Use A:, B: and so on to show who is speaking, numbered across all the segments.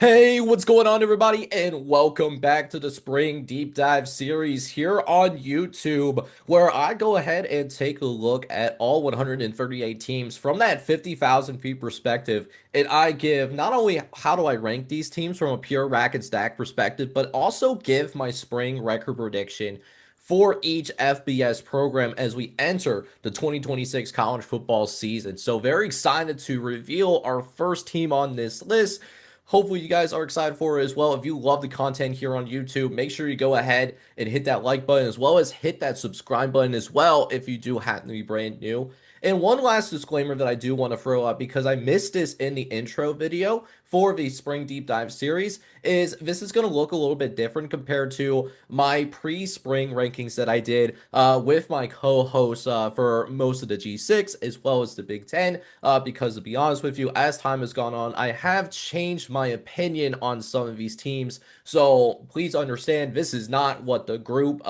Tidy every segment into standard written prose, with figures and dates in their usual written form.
A: Hey, what's going on, everybody? And welcome back to the Spring Deep Dive series here on YouTube, where I go ahead and take a look at all 138 teams from that 50,000 feet perspective. And I give not only how do I rank these teams from a pure rack and stack perspective, but also give my spring record prediction for each FBS program as we enter the 2026 college football season. So, very excited to reveal our first team on this list. Hopefully, you guys are excited for it as well. If you love the content here on YouTube, make sure you go ahead and hit that like button as well as hit that subscribe button as well if you do happen to be brand new. And one last disclaimer that I do want to throw out because I missed this in the intro video for the Spring Deep Dive series is this is going to look a little bit different compared to my pre-spring rankings that I did with my co-hosts for most of the G6 as well as the Big Ten. Because to be honest with you, as time has gone on, I have changed my opinion on some of these teams. So please understand, this is not what the group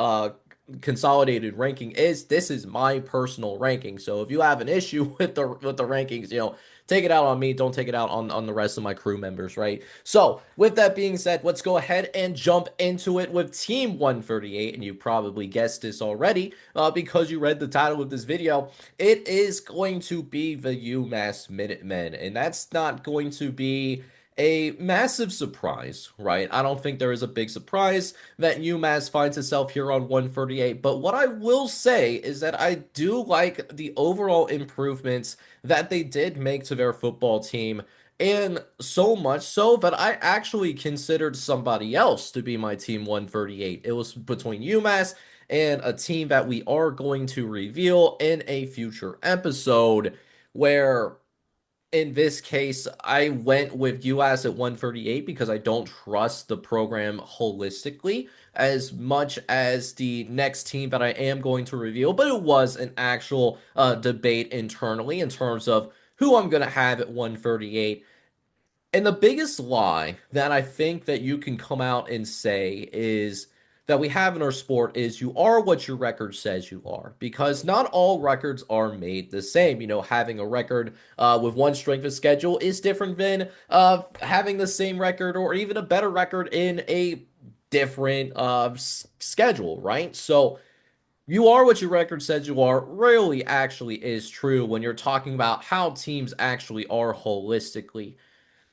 A: consolidated ranking is. This is my personal ranking. So if you have an issue with the rankings, take it out on me. Don't take it out on the rest of my crew members, right? So with that being said, let's go ahead and jump into it with Team 138. And you probably guessed this already because you read the title of this video. It is going to be the UMass Minutemen, and that's not going to be a massive surprise, right? I don't think there is a big surprise that UMass finds itself here on 138, but what I will say is that I do like the overall improvements that they did make to their football team, and so much so that I actually considered somebody else to be my team 138. It was between UMass and a team that we are going to reveal in a future episode where in this case, I went with UMass at 138 because I don't trust the program holistically as much as the next team that I am going to reveal. But it was an actual debate internally in terms of who I'm going to have at 138. And the biggest lie that I think that you can come out and say is that we have in our sport is you are what your record says you are, because not all records are made the same. Having a record with one strength of schedule is different than having the same record or even a better record in a different schedule, right? So you are what your record says you are really actually is true when you're talking about how teams actually are holistically.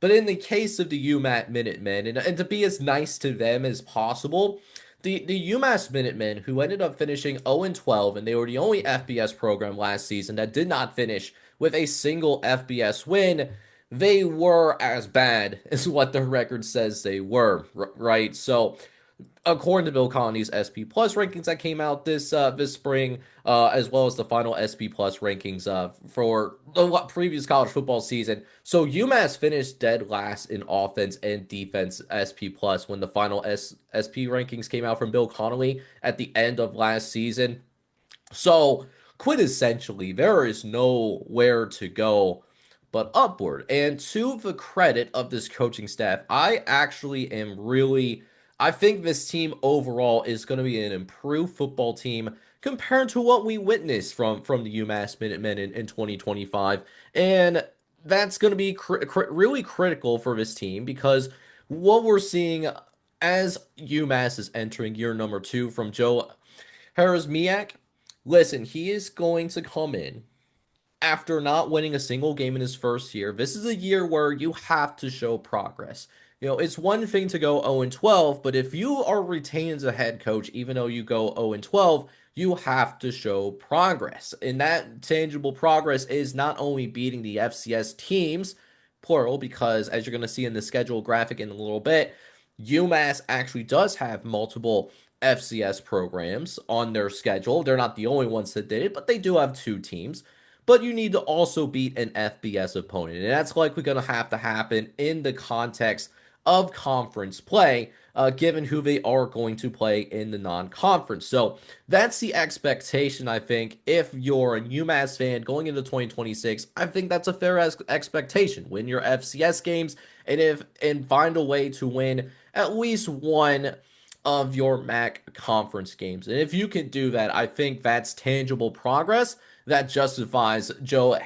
A: But in the case of the UMass Minutemen, and to be as nice to them as possible, the UMass Minutemen, who ended up finishing 0-12, and they were the only FBS program last season that did not finish with a single FBS win, they were as bad as what the record says they were, right? So according to Bill Colony's SP Plus rankings that came out this spring, as well as the final SP Plus rankings for the previous college football season. So UMass finished dead last in offense and defense SP Plus when the final SP rankings came out from Bill Connolly at the end of last season. So quintessentially, there is nowhere to go but upward. And to the credit of this coaching staff, I actually am really I think this team overall is going to be an improved football team compared to what we witnessed from the UMass Minutemen in 2025. And that's going to be really critical for this team because what we're seeing as UMass is entering year number 2 from Joe Harrismiak, listen, he is going to come in after not winning a single game in his first year. This is a year where you have to show progress. It's one thing to go 0-12, but if you are retained as a head coach, even though you go 0-12, you have to show progress. And that tangible progress is not only beating the FCS teams, plural, because as you're going to see in the schedule graphic in a little bit, UMass actually does have multiple FCS programs on their schedule. They're not the only ones that did it, but they do have two teams. But you need to also beat an FBS opponent, and that's likely going to happen in the context of conference play, given who they are going to play in the non-conference. So that's the expectation, I think. If you're a UMass fan going into 2026, I think that's a fair expectation. Win your FCS games, and find a way to win at least one of your MAC conference games. And if you can do that, I think that's tangible progress that justifies Joe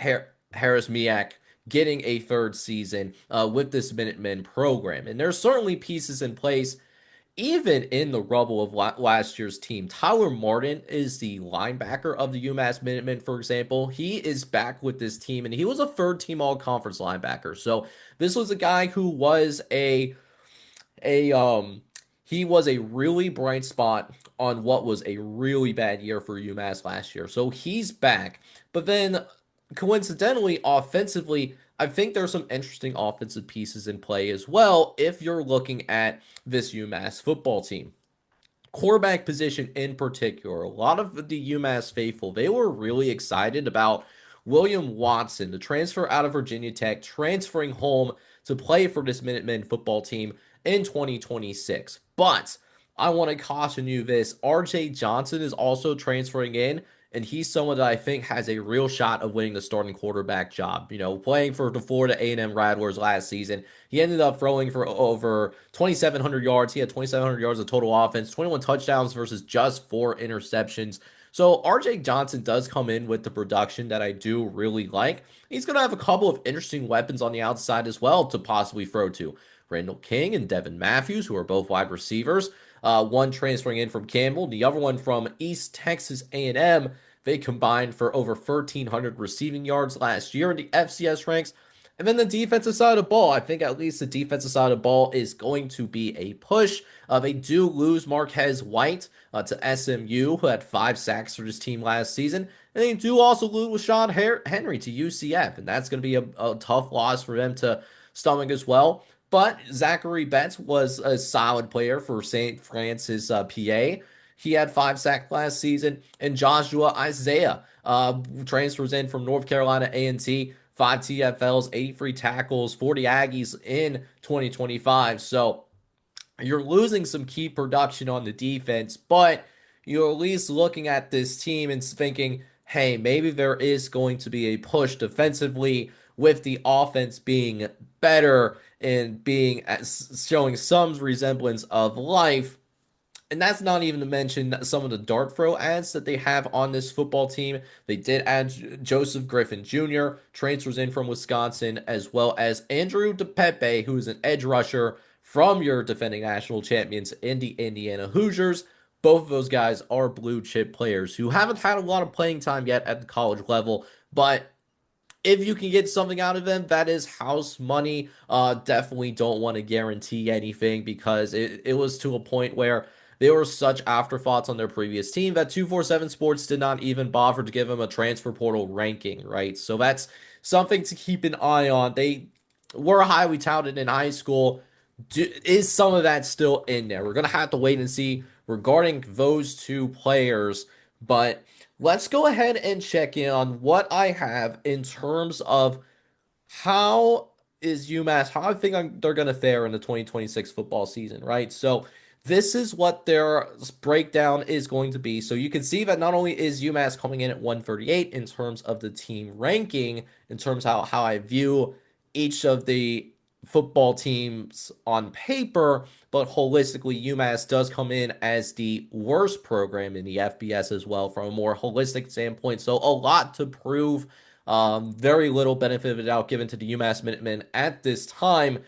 A: Harrismiak getting a third season with this Minutemen program. And there's certainly pieces in place even in the rubble of last year's team. Tyler Martin is the linebacker of the UMass Minutemen, for example. He is back with this team, and he was a third team all conference linebacker. So this was a guy who was a he was a really bright spot on what was a really bad year for UMass last year. So he's back. But then coincidentally, offensively, I think there's some interesting offensive pieces in play as well if you're looking at this UMass football team. Quarterback position in particular, a lot of the UMass faithful, they were really excited about William Watson, the transfer out of Virginia Tech, transferring home to play for this Minutemen football team in 2026. But I want to caution you this, RJ Johnson is also transferring in, and he's someone that I think has a real shot of winning the starting quarterback job. Playing for the Florida A&M Rattlers last season, he ended up throwing for over 2,700 yards. He had 2,700 yards of total offense, 21 touchdowns versus just 4 interceptions. So RJ Johnson does come in with the production that I do really like. He's going to have a couple of interesting weapons on the outside as well to possibly throw to. Randall King and Devin Matthews, who are both wide receivers. One transferring in from Campbell, the other one from East Texas A&M. They combined for over 1,300 receiving yards last year in the FCS ranks. And then the defensive side of the ball, I think at least the defensive side of the ball is going to be a push. They do lose Marquez White to SMU, who had 5 sacks for his team last season. And they do also lose Sean Henry to UCF, and that's going to be a tough loss for them to stomach as well. But Zachary Betts was a solid player for St. Francis, PA. He had 5 sacks last season, and Joshua Isaiah transfers in from North Carolina A&T, 5 TFLs, 83 tackles, 40 Aggies in 2025. So you're losing some key production on the defense, but you're at least looking at this team and thinking, hey, maybe there is going to be a push defensively with the offense being better and being showing some resemblance of life. And that's not even to mention some of the dart throw ads that they have on this football team. They did add Joseph Griffin Jr., transfers in from Wisconsin, as well as Andrew DePepe, who is an edge rusher from your defending national champions in the Indiana Hoosiers. Both of those guys are blue chip players who haven't had a lot of playing time yet at the college level, but if you can get something out of them, that is house money. Definitely don't want to guarantee anything because it was to a point where they were such afterthoughts on their previous team that 247 Sports did not even bother to give them a transfer portal ranking, right? So that's something to keep an eye on. They were highly touted in high school. Is some of that still in there? We're going to have to wait and see regarding those two players, but let's go ahead and check in on what I have in terms of how is UMass, how I think they're going to fare in the 2026 football season, right? So this is what their breakdown is going to be. So you can see that not only is UMass coming in at 138 in terms of the team ranking, in terms of how I view each of the football teams on paper, but holistically, UMass does come in as the worst program in the FBS as well from a more holistic standpoint. So a lot to prove. Very little benefit of the doubt given to the UMass Minutemen at this time.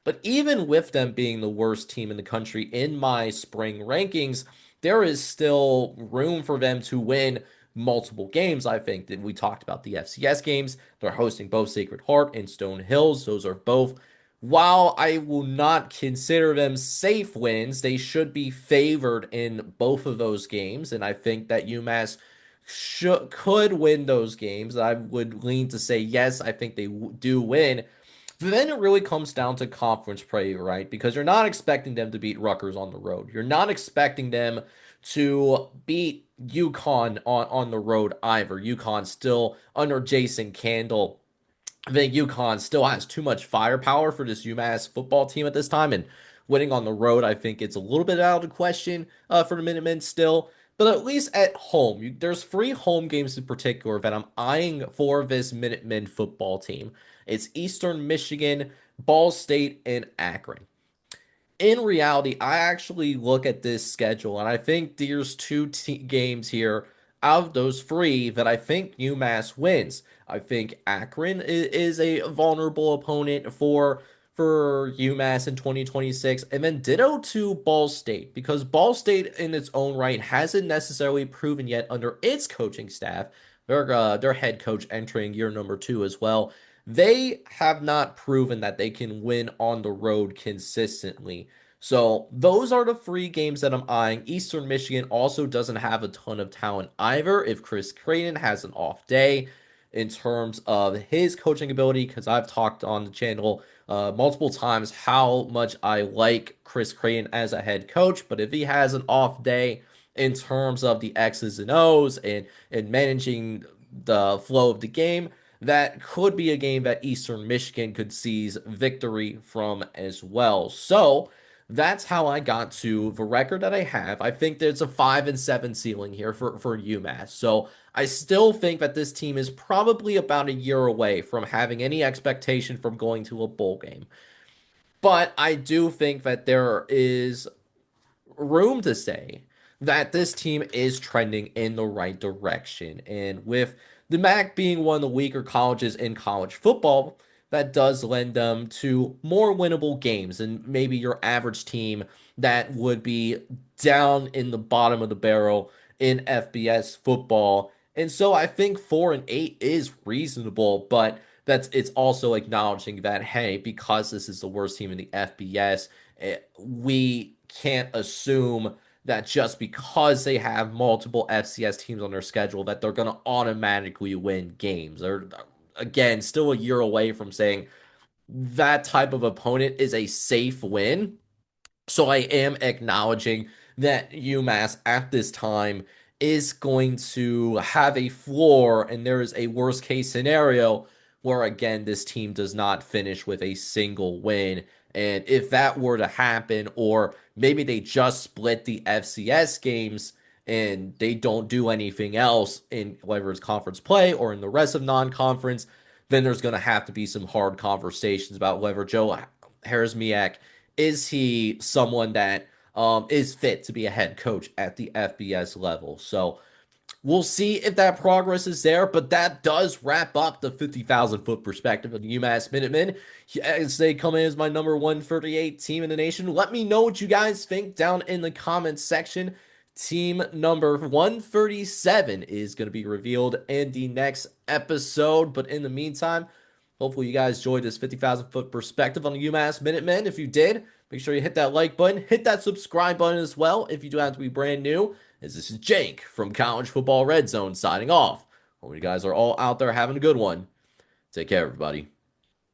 A: But even with them being the worst team in the country in my spring rankings, there is still room for them to win multiple games. I think that we talked about the FCS games. They're hosting both Sacred Heart and Stone Hills. Those are both, while I will not consider them safe wins, they should be favored in both of those games. And I think that UMass could win those games. I would lean to say yes, I think they do win. Then it really comes down to conference play, right? Because you're not expecting them to beat Rutgers on the road. You're not expecting them to beat UConn on the road either. UConn still under Jason Candle. I think UConn still has too much firepower for this UMass football team at this time, and winning on the road, I think it's a little bit out of the question for the Minutemen still. But at least at home, there's 3 home games in particular that I'm eyeing for this Minutemen football team. It's Eastern Michigan, Ball State, and Akron. In reality, I actually look at this schedule and I think there's 2 games here out of those three that I think UMass wins. I think Akron is a vulnerable opponent for UMass in 2026, and then ditto to Ball State, because Ball State in its own right hasn't necessarily proven yet under its coaching staff. Their head coach entering year number 2 as well. They have not proven that they can win on the road consistently. So those are the three games that I'm eyeing. Eastern Michigan also doesn't have a ton of talent either. If Chris Creighton has an off day in terms of his coaching ability, because I've talked on the channel multiple times how much I like Chris Creighton as a head coach, but if he has an off day in terms of the X's and O's and managing the flow of the game, that could be a game that Eastern Michigan could seize victory from as well. So that's how I got to the record that I have. I think there's a 5-7 ceiling here for UMass. So I still think that this team is probably about a year away from having any expectation from going to a bowl game. But I do think that there is room to say that this team is trending in the right direction. And with the MAC being one of the weaker colleges in college football, that does lend them to more winnable games and maybe your average team that would be down in the bottom of the barrel in FBS football. And so I think 4-8 is reasonable, but it's also acknowledging that, hey, because this is the worst team in the FBS, we can't assume that just because they have multiple FCS teams on their schedule that they're going to automatically win games. They're, again, still a year away from saying that type of opponent is a safe win. So I am acknowledging that UMass at this time is going to have a floor, and there is a worst case scenario where, again, this team does not finish with a single win. And if that were to happen, or maybe they just split the FCS games and they don't do anything else in whether it's conference play or in the rest of non-conference, then there's going to have to be some hard conversations about whether Joe Harrismiak is he someone that is fit to be a head coach at the FBS level. So we'll see if that progress is there, but that does wrap up the 50,000 foot perspective of the UMass Minutemen as they come in as my number 138 team in the nation. Let me know what you guys think down in the comments section. Team number 137 is going to be revealed in the next episode, but in the meantime, hopefully you guys enjoyed this 50,000 foot perspective on the UMass Minutemen. If you did, make sure you hit that like button, hit that subscribe button as well if you do have to be brand new, as this is Jake from College Football Red Zone signing off. Hope you guys are all out there having a good one. Take care, everybody.